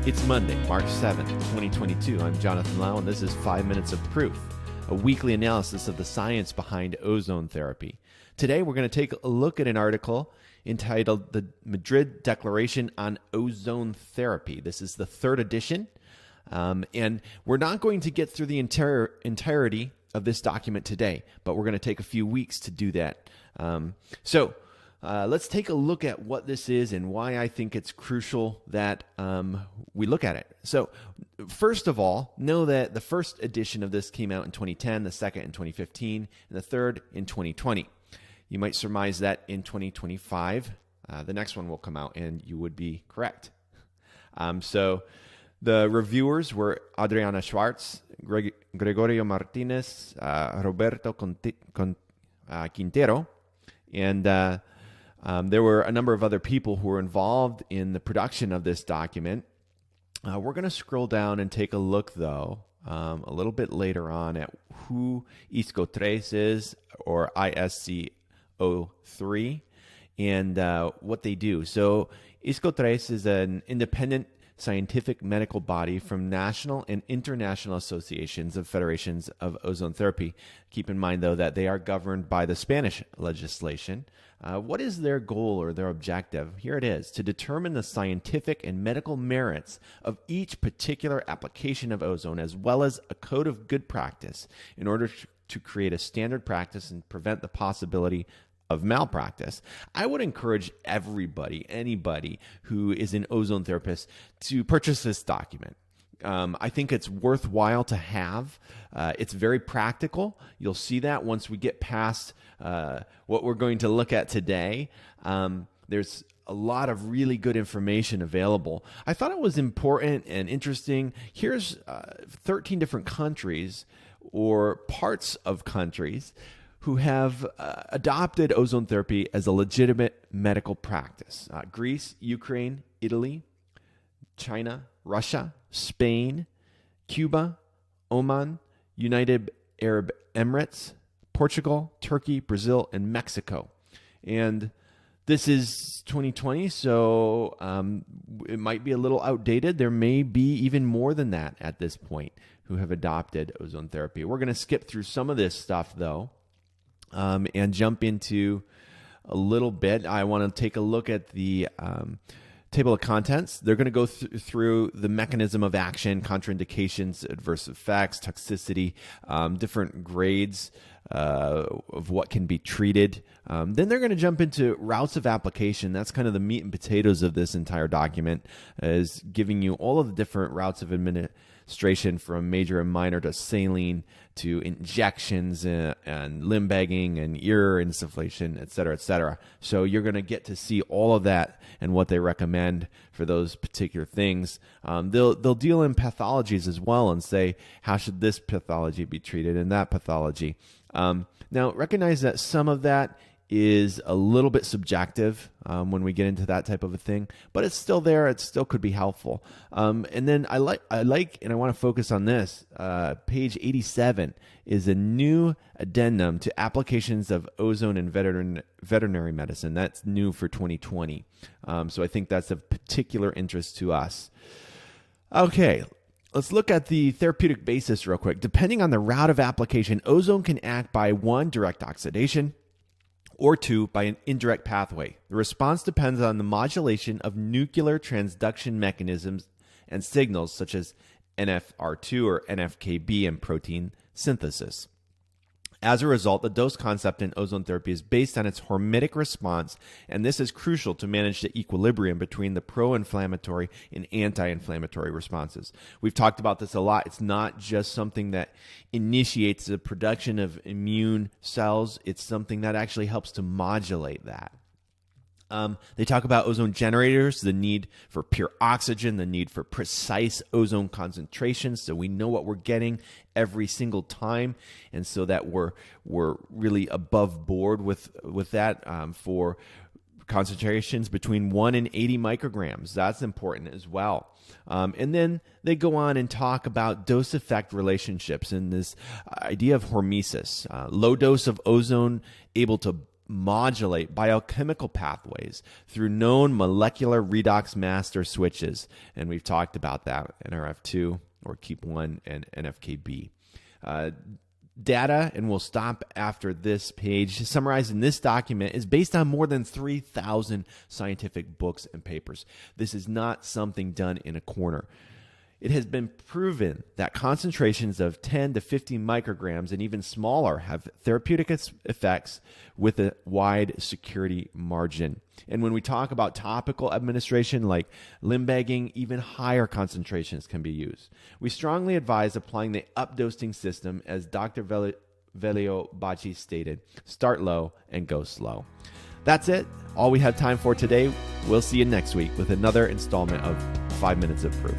It's Monday, March 7th, 2022. I'm Jonathan Lau, and this is 5 Minutes of Proof, a weekly analysis of the science behind ozone therapy. Today, we're going to take a look at an article entitled The Madrid Declaration on Ozone Therapy. This is the third edition, and we're not going to get through the entirety of this document today, but we're going to take a few weeks to do that. Let's take a look at what this is and why I think it's crucial that we look at it. So first of all, know that the first edition of this came out in 2010, the second in 2015, and the third in 2020. You might surmise that in 2025, the next one will come out, and you would be correct. So the reviewers were Adriana Schwartz, Gregorio Martinez, Roberto Quintero, and there were a number of other people who were involved in the production of this document. We're going to scroll down and take a look, though, a little bit later on at who ISCO3 is, or ISCO3, and what they do. So ISCO3 is an independent scientific medical body from national and international associations of federations of ozone therapy. Keep in mind, though, that they are governed by the Spanish legislation. What is their goal or their objective? Here it is: to determine the scientific and medical merits of each particular application of ozone, as well as a code of good practice in order to create a standard practice and prevent the possibility of malpractice. I would encourage anybody who is an ozone therapist to purchase this document. I think it's worthwhile to have. It's very practical. You'll see that once we get past what we're going to look at today. There's a lot of really good information available. I thought it was important and interesting. Here's 13 different countries or parts of countries who have adopted ozone therapy as a legitimate medical practice. Greece, Ukraine, Italy, China, Russia, Spain, Cuba, Oman, United Arab Emirates, Portugal, Turkey, Brazil, and Mexico. And this is 2020, so it might be a little outdated. There may be even more than that at this point who have adopted ozone therapy. We're going to skip through some of this stuff, though, and jump into a little bit. I want to take a look at the table of contents. They're going to go through the mechanism of action, contraindications, adverse effects, toxicity, different grades of what can be treated. Then they're going to jump into routes of application. That's kind of the meat and potatoes of this entire document, is giving you all of the different routes of administration, from major and minor to saline to injections and limb bagging and ear insufflation, et cetera, et cetera. So you're going to get to see all of that and what they recommend for those particular things. They'll deal in pathologies as well and say, how should this pathology be treated and that pathology? Now, recognize that some of that is a little bit subjective when we get into that type of a thing, but it's still there. It still could be helpful. And then I like, and I want to focus on this. Page 87 is a new addendum to applications of ozone in veterinary medicine. That's new for 2020. So I think that's of particular interest to us. Okay. Let's look at the therapeutic basis real quick. Depending on the route of application, ozone can act by 1, direct oxidation, or 2, by an indirect pathway. The response depends on the modulation of nuclear transduction mechanisms and signals such as NFR2 or NFKB and protein synthesis. As a result, the dose concept in ozone therapy is based on its hormetic response, and this is crucial to manage the equilibrium between the pro-inflammatory and anti-inflammatory responses. We've talked about this a lot. It's not just something that initiates the production of immune cells. It's something that actually helps to modulate that. They talk about ozone generators, the need for pure oxygen, the need for precise ozone concentrations, so we know what we're getting every single time, and so that we're really above board with that for concentrations between 1 and 80 micrograms. That's important as well. And then they go on and talk about dose-effect relationships and this idea of hormesis. Low dose of ozone able to modulate biochemical pathways through known molecular redox master switches. And we've talked about that, NRF2 or KEAP1 and NFKB. Data, and we'll stop after this page, summarized in this document, is based on more than 3,000 scientific books and papers. This is not something done in a corner. It has been proven that concentrations of 10 to 50 micrograms and even smaller have therapeutic effects with a wide security margin. And when we talk about topical administration like limb bagging, even higher concentrations can be used. We strongly advise applying the updosing system, as Dr. Velio Bacci stated. Start low and go slow. That's it. All we have time for today. We'll see you next week with another installment of 5 Minutes of Proof.